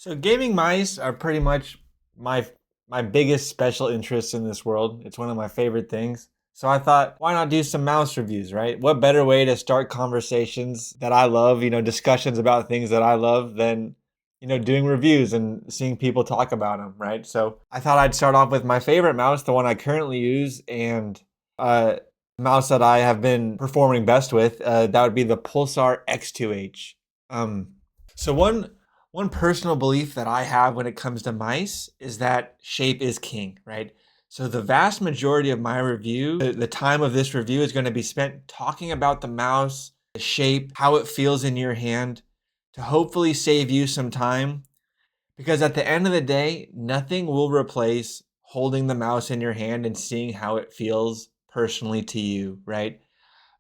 So gaming mice are pretty much my my biggest special interest in this world. It's one of my favorite things. So I thought, why not do some mouse reviews, right? What better way to start conversations that I love, discussions about things that I love than, doing reviews and seeing people talk about them, right? So I thought I'd start off with my favorite mouse, the one I currently use, and uh mouse that I have been performing best with. That would be the Pulsar X2H. Um, so one personal belief that I have when it comes to mice is that shape is king, right? So the vast majority of my review, the time of this review is going to be spent talking about the mouse, the shape, how it feels in your hand, to hopefully save you some time. Because at the end of the day, nothing will replace holding the mouse in your hand and seeing how it feels personally to you, right?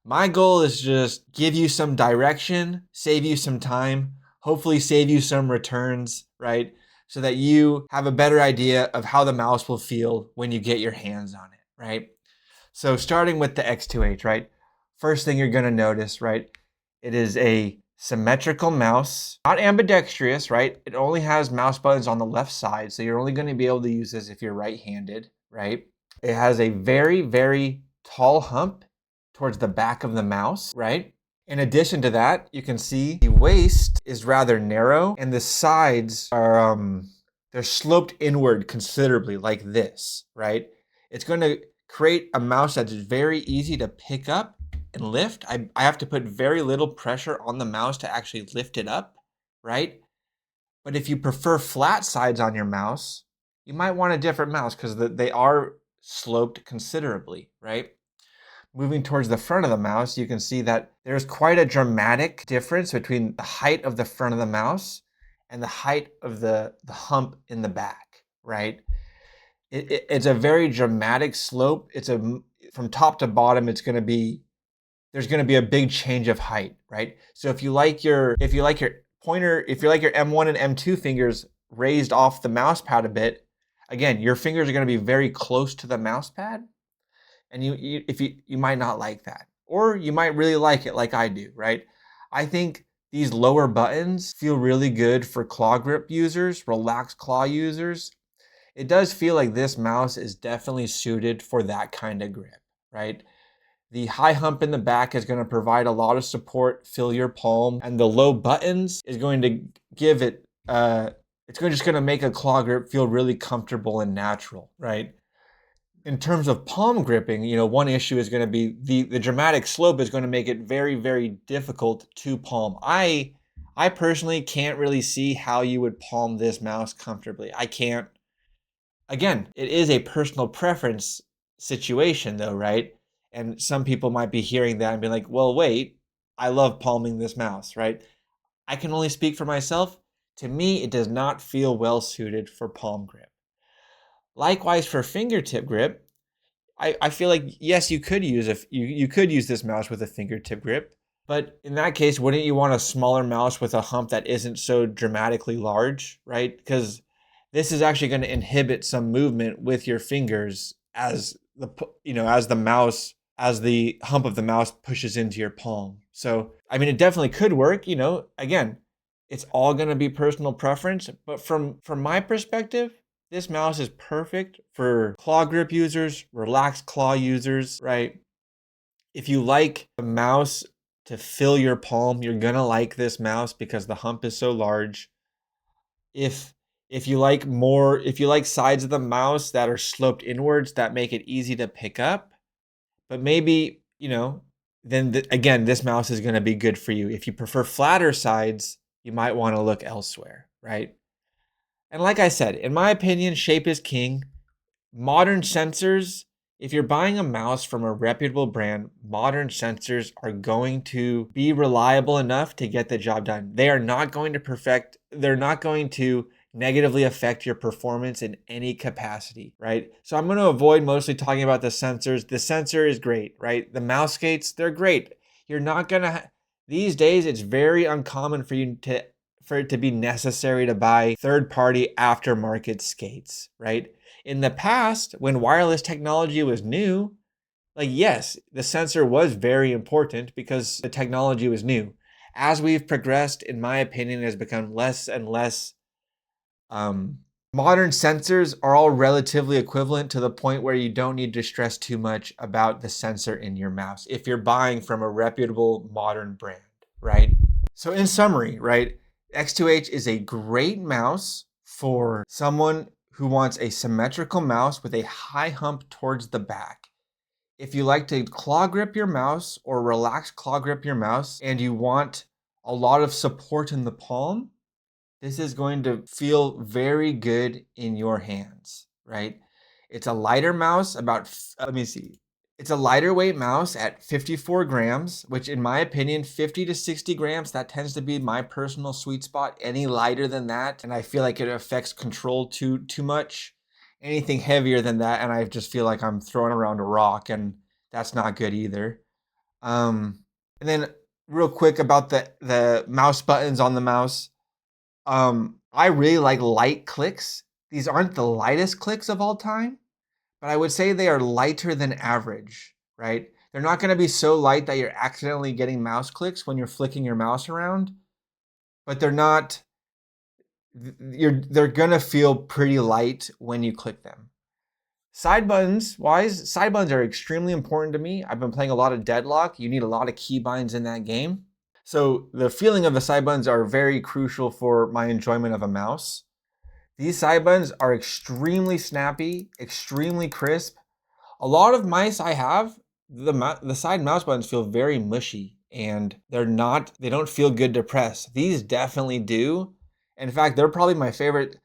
My goal is just give you some direction, save you some time, hopefully save you some returns, right? So that you have a better idea of how the mouse will feel when you get your hands on it, right? So starting with the X2H, right? First thing you're going to notice, right? It is a symmetrical mouse, not ambidextrous, right? It only has mouse buttons on the left side, so you're only going to be able to use this if you're right-handed, right? It has a very, very tall hump towards the back of the mouse, right? In addition to that, you can see the waist is rather narrow and the sides are they're sloped inward considerably like this, right? It's going to create a mouse that's very easy to pick up and lift. I have to put very little pressure on the mouse to actually lift it up, right? But if you prefer flat sides on your mouse, you might want a different mouse because they are sloped considerably, right? Moving towards the front of the mouse, you can see that there's quite a dramatic difference between the height of the front of the mouse and the height of the hump in the back, right? It's a very dramatic slope. From top to bottom, there's going to be a big change of height, right? So if you like your M1 and M2 fingers raised off the mouse pad a bit, again, your fingers are going to be very close to the mouse pad, and you might not like that, or you might really like it like I do, right? I think these lower buttons feel really good for claw grip users, relaxed claw users. It does feel like this mouse is definitely suited for that kind of grip, right? The high hump in the back is going to provide a lot of support, fill your palm, and the low buttons is going to give it, just going to make a claw grip feel really comfortable and natural, right? In terms of palm gripping, one issue is going to be the dramatic slope is going to make it very, very difficult to palm. I personally can't really see how you would palm this mouse comfortably. I can't. Again, it is a personal preference situation though, right? And some people might be hearing that and be like, well, wait, I love palming this mouse, right? I can only speak for myself. To me, it does not feel well suited for palm grip. Likewise, for fingertip grip, I feel like yes, you could use this mouse with a fingertip grip, but in that case, wouldn't you want a smaller mouse with a hump that isn't so dramatically large, right? Because this is actually going to inhibit some movement with your fingers as the hump of the mouse pushes into your palm. So, I mean, it definitely could work, again, it's all going to be personal preference, but from my perspective, this mouse is perfect for claw grip users, relaxed claw users, right? If you like the mouse to fill your palm, you're gonna like this mouse because the hump is so large. If if you like sides of the mouse that are sloped inwards that make it easy to pick up, but maybe, then again, this mouse is gonna be good for you. If you prefer flatter sides, you might want to look elsewhere, right? And like I said, in my opinion, shape is king. Modern sensors, if you're buying a mouse from a reputable brand, modern sensors are going to be reliable enough to get the job done. They're not going to negatively affect your performance in any capacity, right? So I'm going to avoid mostly talking about the sensors. The sensor is great, right? The mouse skates, they're great. You're not going to, these days, it's very uncommon for it to be necessary to buy third-party aftermarket skates, right? In the past, when wireless technology was new, like yes, the sensor was very important because the technology was new. As we've progressed, in my opinion, it has become less and less Modern sensors are all relatively equivalent to the point where you don't need to stress too much about the sensor in your mouse if you're buying from a reputable modern brand, right? So in summary, right, X2H is a great mouse for someone who wants a symmetrical mouse with a high hump towards the back. If you like to claw grip your mouse or relax claw grip your mouse and you want a lot of support in the palm, this is going to feel very good in your hands, right? It's a lighter mouse, let me see. It's a lighter weight mouse at 54 grams, which in my opinion, 50 to 60 grams, that tends to be my personal sweet spot. Any lighter than that, and I feel like it affects control too much. Anything heavier than that, and I just feel like I'm throwing around a rock, and that's not good either. And then real quick about the mouse buttons on the mouse. I really like light clicks. These aren't the lightest clicks of all time, but I would say they are lighter than average, right? They're not going to be so light that you're accidentally getting mouse clicks when you're flicking your mouse around, but they're going to feel pretty light when you click them. Side buttons wise, side buttons are extremely important to me. I've been playing a lot of Deadlock. You need a lot of key binds in that game. So the feeling of the side buttons are very crucial for my enjoyment of a mouse. These side buttons are extremely snappy, extremely crisp. A lot of mice I have, the side mouse buttons feel very mushy and they don't feel good to press. These definitely do. In fact, they're probably my favorite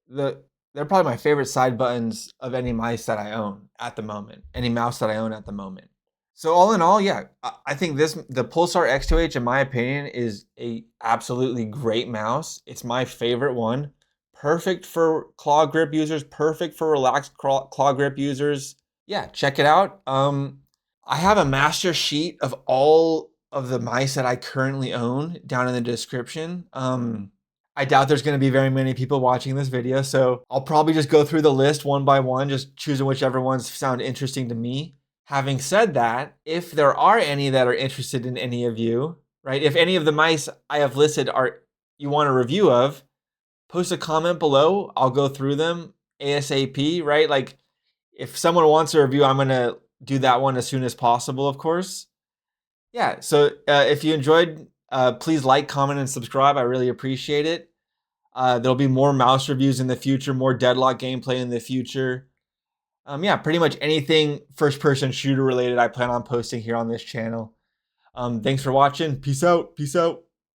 side buttons of any mice that I own at the moment, any mouse that I own at the moment. So all in all, yeah, I think the Pulsar X2H, in my opinion, is a absolutely great mouse. It's my favorite one. Perfect for claw grip users, perfect for relaxed claw grip users. Yeah, check it out. I have a master sheet of all of the mice that I currently own down in the description. I doubt there's going to be very many people watching this video, so I'll probably just go through the list one by one, just choosing whichever ones sound interesting to me. Having said that, if there are any that are interested in any of you, right? If any of the mice I have listed you want a review of, post a comment below. I'll go through them ASAP, right? Like if someone wants a review, I'm going to do that one as soon as possible, of course. Yeah, so if you enjoyed, please like, comment, and subscribe. I really appreciate it. There'll be more mouse reviews in the future, more Deadlock gameplay in the future. Yeah, pretty much anything first-person shooter related I plan on posting here on this channel. Thanks for watching. Peace out. Peace out.